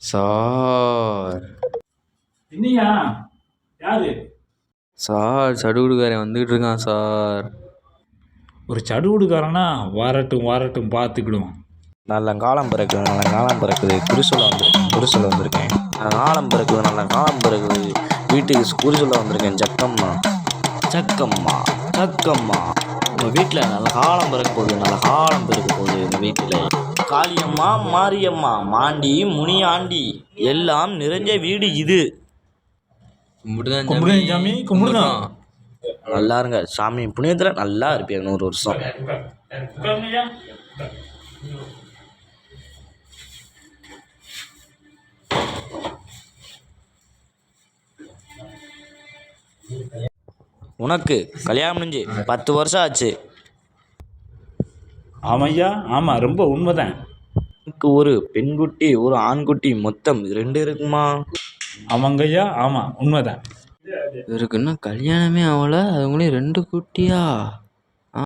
Sir என்னையா யாரு? Sir சடுகுடுக்காரன் வந்துக்கிட்டு இருக்கான் சார். ஒரு சடுகுடுக்காரனா? வரட்டும் வரட்டும், பார்த்துக்கிடுவோம். நல்ல காலம் பிறக்குது, நல்ல காலம் பிறக்குது, குறி சொல்ல வந்திருக்கேன். நல்ல காலம் பிறக்குது, நல்ல காலம் பிறக்குது, வீட்டுக்கு குறி சொல்ல வந்திருக்கேன். சக்கம்மா சக்கம்மா சக்கம்மா, உங்கள் வீட்டில் நல்ல காலம் பிறக்க போகுது, நல்ல காலம் பிறக்க போகுது. எங்கள் வீட்டில் காளியம்மா, மாரியம்மா, மாண்டி, முனியாண்டி எல்லாம் நிறைஞ்ச வீடு இது. கும்பிடுங்க சாமி, கும்பிடுங்க. நல்லா இருங்க சாமி புண்ணியத்தில், நல்லா இருப்பேன் 100 வருஷம். உனக்கு கல்யாணம் முடிஞ்சு 10 வருஷம் ஆச்சு. ஆமையா, ஆமாம், ரொம்ப உண்மைதான். எனக்கு ஒரு பெண்குட்டி, ஒரு ஆண்குட்டி, மொத்தம் 2 இருக்குமா? ஆமாங்கய்யா, ஆமாம், உண்மைதான். இவருக்கு இன்னும் கல்யாணமே ஆகல, அதுங்களே 2 குட்டியா?